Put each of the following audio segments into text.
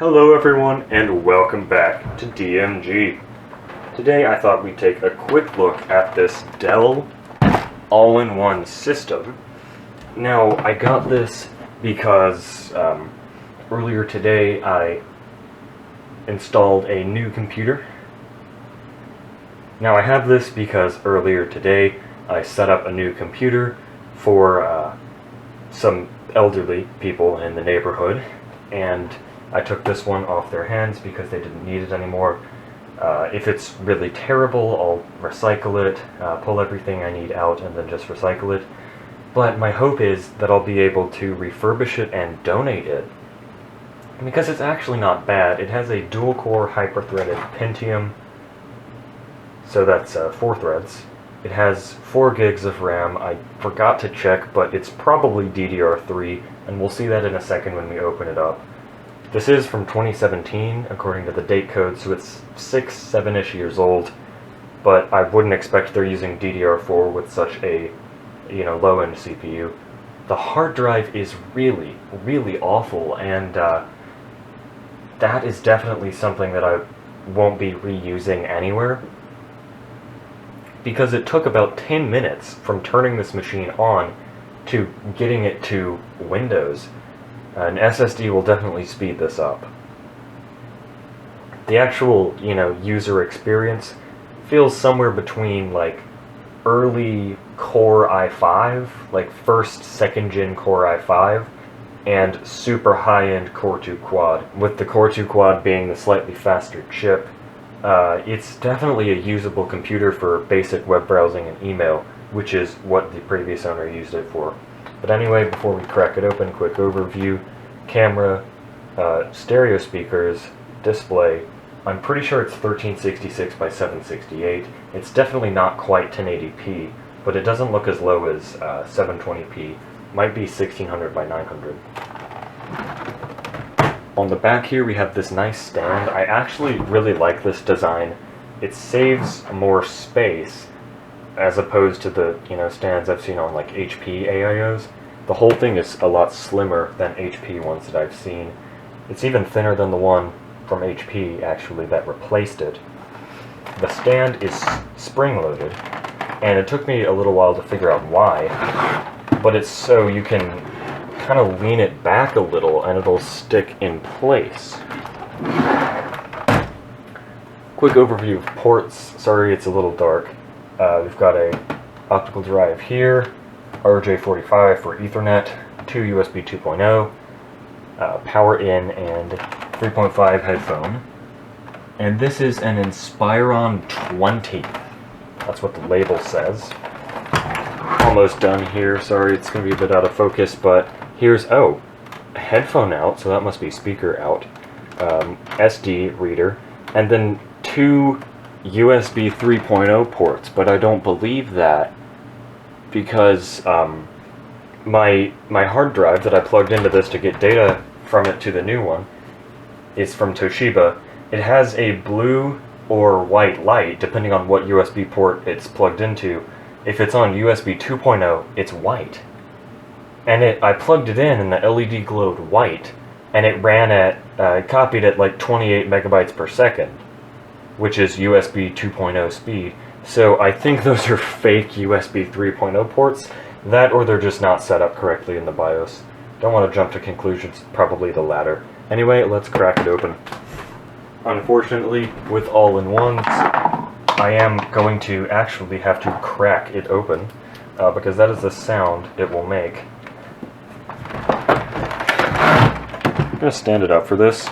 Hello everyone, and welcome back to DMG. Today I thought we'd take a quick look at this Dell all-in-one system. Now, I got this because earlier today I installed a new computer. Now I have this because earlier today I set up a new computer for some elderly people in the neighborhood, and I took this one off their hands because they didn't need it anymore. If it's really terrible, I'll recycle it, pull everything I need out, and then just recycle it. But my hope is that I'll be able to refurbish it and donate it, because it's actually not bad. It has a dual-core hyper-threaded Pentium, so that's 4 threads. It has 4 gigs of RAM. I forgot to check, but it's probably DDR3, and we'll see that in a second when we open it up. This is from 2017, according to the date code, so it's 7-ish years old, but I wouldn't expect they're using DDR4 with such a, low-end CPU. The hard drive is really, really awful, and that is definitely something that I won't be reusing anywhere, because it took about 10 minutes from turning this machine on to getting it to Windows. An SSD will definitely speed this up. The actual, user experience feels somewhere between, early Core i5, first, 2nd gen Core i5, and super high-end Core 2 Quad, with the Core 2 Quad being the slightly faster chip. It's definitely a usable computer for basic web browsing and email, which is what the previous owner used it for. But anyway, before we crack it open, quick overview. Camera, stereo speakers, display. I'm pretty sure it's 1366 by 768. It's definitely not quite 1080p, but it doesn't look as low as 720p. Might be 1600 by 900. On the back here we have this nice stand. I actually really like this design. It saves more space as opposed to the stands I've seen on HP AIOs. The whole thing is a lot slimmer than HP ones that I've seen. It's even thinner than the one from HP actually that replaced it. The stand is spring-loaded, and it took me a little while to figure out why, but it's so you can kind of lean it back a little and it'll stick in place. Quick overview of ports. Sorry it's a little dark. We've got a optical drive here, RJ45 for Ethernet, 2 USB 2.0, power in, and 3.5 headphone. And this is an Inspiron 20. That's what the label says. Almost done here. Sorry, it's going to be a bit out of focus, but here's, a headphone out, so that must be speaker out, SD reader, and then 2 USB 3.0 ports, but I don't believe that because my hard drive that I plugged into this to get data from it to the new one is from Toshiba. It has a blue or white light depending on what USB port it's plugged into. If it's on USB 2.0, it's white. And I plugged it in and the LED glowed white, and it ran at, copied at 28 megabytes per second, which is USB 2.0 speed. So I think those are fake USB 3.0 ports, that or they're just not set up correctly in the BIOS. Don't want to jump to conclusions, probably the latter. Anyway, let's crack it open. Unfortunately, with all-in-ones, I am going to actually have to crack it open, because that is the sound it will make. I'm going to stand it up for this.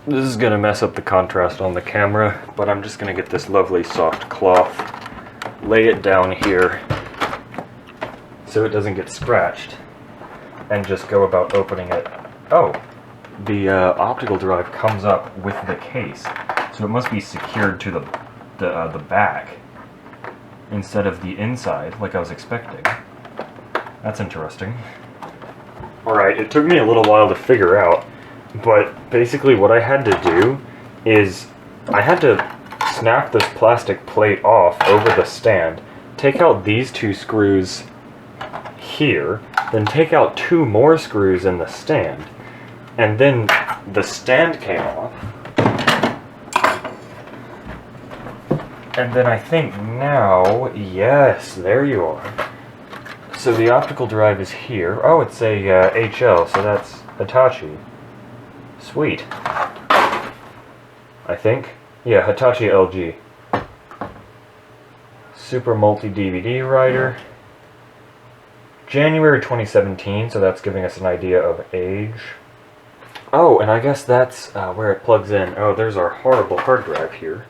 This is going to mess up the contrast on the camera, but I'm just going to get this lovely soft cloth, lay it down here so it doesn't get scratched, and just go about opening it. Oh, the optical drive comes up with the case, so it must be secured to the back instead of the inside like I was expecting. That's interesting. Alright, it took me a little while to figure out, but basically what I had to do is I had to snap this plastic plate off over the stand, take out these 2 screws here, then take out 2 more screws in the stand, and then the stand came off. And then I think now, yes, there you are. So the optical drive is here. Oh, it's a HL, so that's Hitachi. Sweet. I think. Yeah, Hitachi LG. Super multi-DVD writer. January 2017, so that's giving us an idea of age. Oh, and I guess that's where it plugs in. Oh, there's our horrible hard drive here.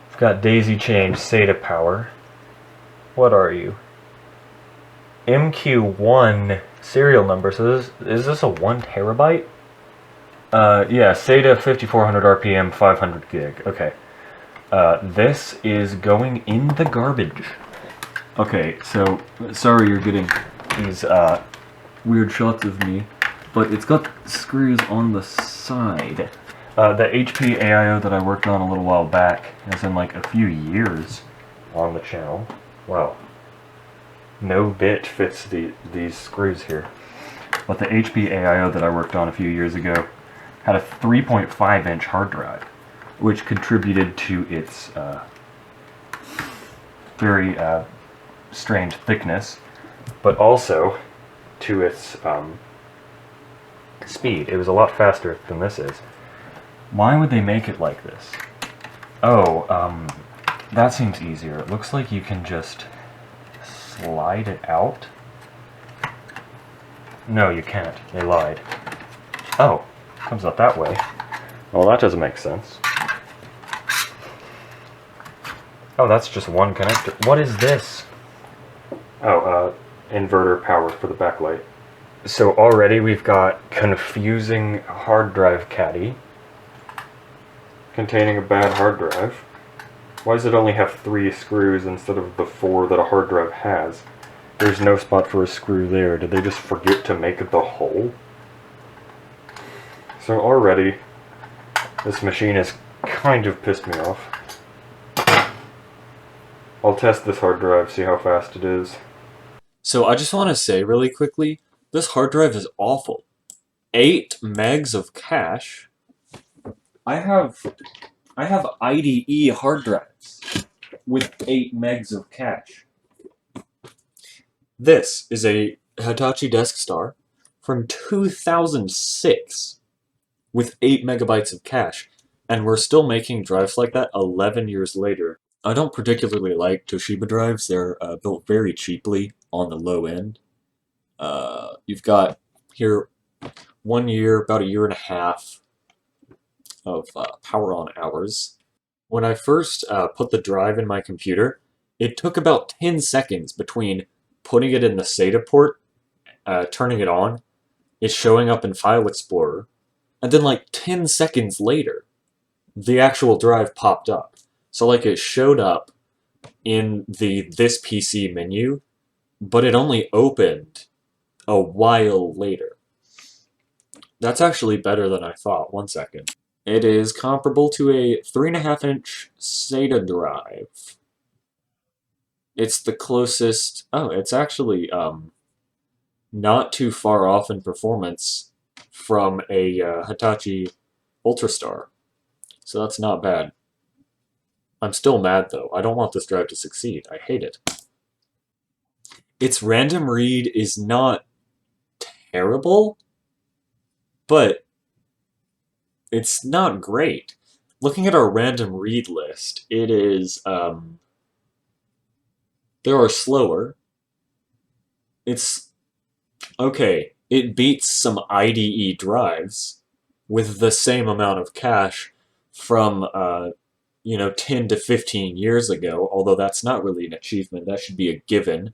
We've got daisy chained SATA power. What are you? MQ1 serial number. So is this a 1 terabyte? Yeah, SATA 5400 RPM 500 gig. Okay. This is going in the garbage. Okay, so sorry you're getting these weird shots of me, but it's got screws on the side. The HP AIO that I worked on a little while back, as in like a few years on the channel. Wow. No bit fits these screws here. But the HP AIO that I worked on a few years ago had a 3.5-inch hard drive, which contributed to its very strange thickness, but also to its speed. It was a lot faster than this is. Why would they make it like this? Oh, that seems easier. It looks like you can just slide it out. No, you can't. They lied. Oh, comes out that way. Well, that doesn't make sense. Oh, that's just one connector. What is this? Oh, inverter power for the backlight. So already we've got confusing hard drive caddy containing a bad hard drive. Why does it only have 3 screws instead of the 4 that a hard drive has? There's no spot for a screw there. Did they just forget to make the hole? So already, this machine has kind of pissed me off. I'll test this hard drive, see how fast it is. So I just want to say really quickly, this hard drive is awful. 8 megs of cache. I have IDE hard drives with 8 megs of cache. This is a Hitachi Deskstar from 2006 with 8 megabytes of cache, and we're still making drives like that 11 years later. I don't particularly like Toshiba drives. They're built very cheaply on the low end. You've got here 1 year, about a year and a half of power on hours. When I first put the drive in my computer, it took about 10 seconds between putting it in the SATA port, turning it on, it showing up in File Explorer, and then like 10 seconds later, the actual drive popped up. So like it showed up in the This PC menu, but it only opened a while later. That's actually better than I thought. 1 second. It is comparable to a 3.5-inch SATA drive. It's the closest... Oh, it's actually not too far off in performance from a Hitachi Ultrastar. So that's not bad. I'm still mad, though. I don't want this drive to succeed. I hate it. Its random read is not terrible, but it's not great. Looking at our random read list, it is, there are slower. It's, okay, it beats some IDE drives with the same amount of cache from, 10 to 15 years ago, although that's not really an achievement. That should be a given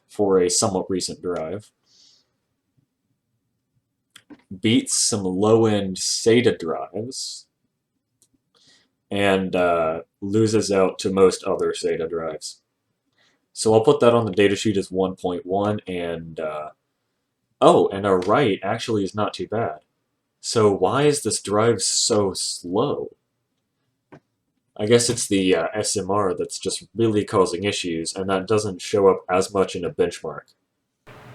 for a somewhat recent drive. Beats some low-end SATA drives, and loses out to most other SATA drives. So I'll put that on the datasheet as 1.1, and oh, and our write actually is not too bad. So why is this drive so slow? I guess it's the SMR that's just really causing issues, and that doesn't show up as much in a benchmark.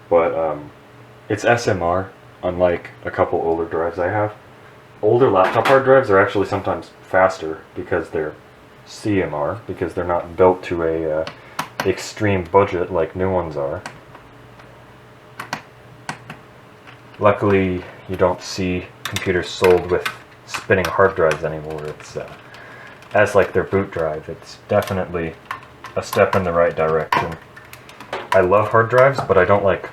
But It's SMR, unlike a couple older drives I have. Older laptop hard drives are actually sometimes faster because they're CMR, because they're not built to a extreme budget like new ones are. Luckily, you don't see computers sold with spinning hard drives anymore. It's as like their boot drive. It's definitely a step in the right direction. I love hard drives, but I don't like,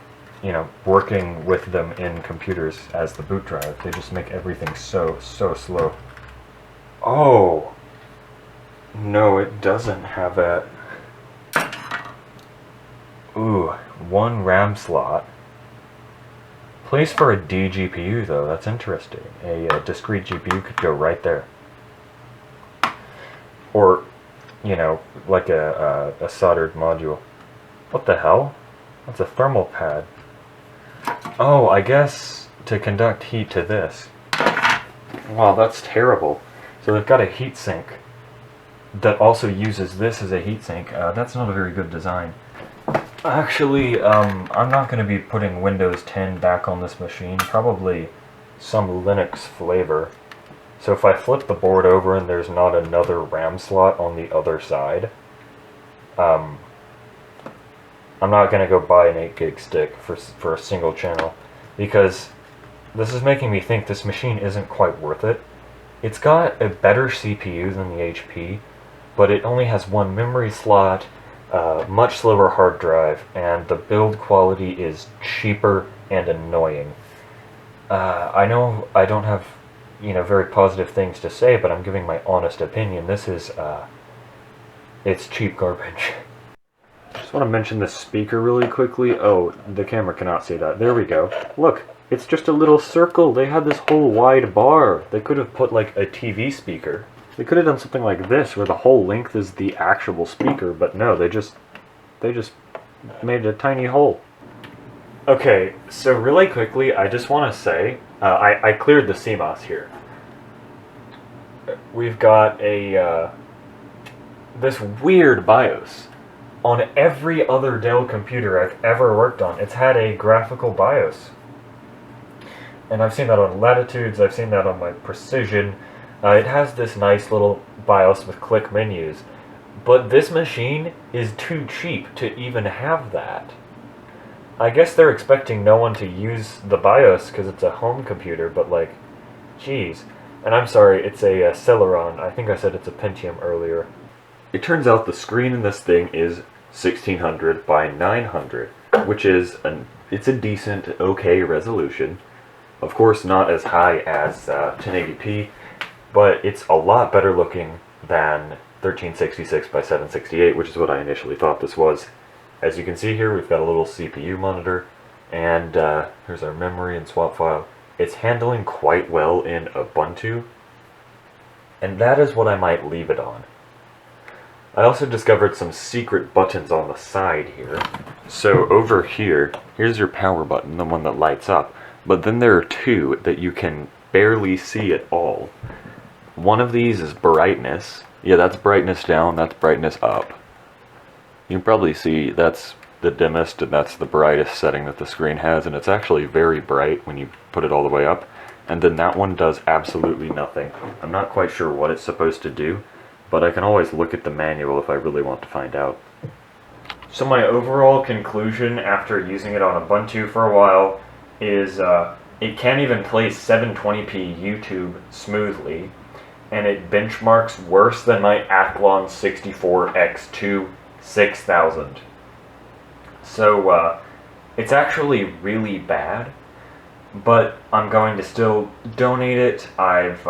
working with them in computers as the boot drive. They just make everything so slow. Oh! No, it doesn't have that. Ooh, one RAM slot. Place for a DGPU though, that's interesting. A discrete GPU could go right there. Or, like a soldered module. What the hell? That's a thermal pad. Oh, I guess to conduct heat to this. Wow, that's terrible. So they've got a heatsink that also uses this as a heatsink. That's not a very good design. Actually, I'm not going to be putting Windows 10 back on this machine. Probably some Linux flavor. So if I flip the board over and there's not another RAM slot on the other side, I'm not going to go buy an 8 gig stick for a single channel, because this is making me think this machine isn't quite worth it. It's got a better CPU than the HP, but it only has one memory slot, much slower hard drive, and the build quality is cheaper and annoying. I know I don't have very positive things to say, but I'm giving my honest opinion. This is it's cheap garbage. Just want to mention this speaker really quickly. Oh, the camera cannot see that. There we go. Look, it's just a little circle. They had this whole wide bar. They could have put like a TV speaker. They could have done something like this, where the whole length is the actual speaker, but no, they just made a tiny hole. Okay, so really quickly, I just want to say, I cleared the CMOS here. We've got a this weird BIOS. On every other Dell computer I've ever worked on, it's had a graphical BIOS. And I've seen that on Latitudes, I've seen that on my Precision. It has this nice little BIOS with click menus. But this machine is too cheap to even have that. I guess they're expecting no one to use the BIOS because it's a home computer, but like, geez. And I'm sorry, it's a Celeron. I think I said it's a Pentium earlier. It turns out the screen in this thing is 1600 by 900, which is it's a decent, okay resolution. Of course, not as high as 1080p, but it's a lot better looking than 1366 by 768, which is what I initially thought this was. As you can see here, we've got a little CPU monitor, and here's our memory and swap file. It's handling quite well in Ubuntu, and that is what I might leave it on. I also discovered some secret buttons on the side here. So over here, here's your power button, the one that lights up, but then there are two that you can barely see at all. One of these is brightness. Yeah, that's brightness down, that's brightness up. You can probably see that's the dimmest and that's the brightest setting that the screen has, and it's actually very bright when you put it all the way up. And then that one does absolutely nothing. I'm not quite sure what it's supposed to do, but I can always look at the manual if I really want to find out. So my overall conclusion after using it on Ubuntu for a while is it can't even play 720p YouTube smoothly, and it benchmarks worse than my Athlon 64X2 6000. So it's actually really bad, but I'm going to still donate it. I've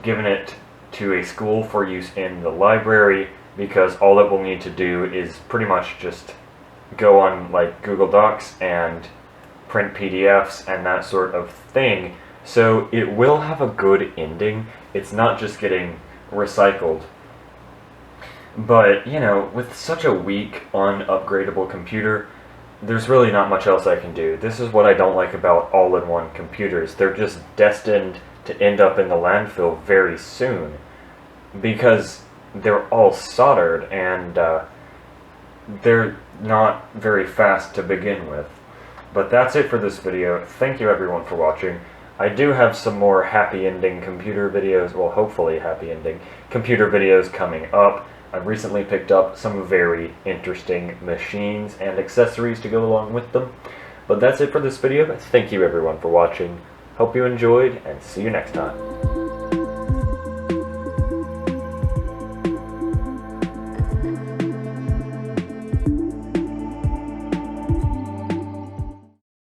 given it to a school for use in the library, because all it will need to do is pretty much just go on like Google Docs and print PDFs and that sort of thing. So it will have a good ending. It's not just getting recycled. But, with such a weak, unupgradable computer, there's really not much else I can do. This is what I don't like about all-in-one computers. They're just destined to end up in the landfill very soon, because they're all soldered and they're not very fast to begin with. But that's it for this video. Thank you everyone for watching. I do have some more happy ending computer videos, well hopefully happy ending computer videos coming up. I've recently picked up some very interesting machines and accessories to go along with them. But that's it for this video. Thank you everyone for watching. Hope you enjoyed, and see you next time.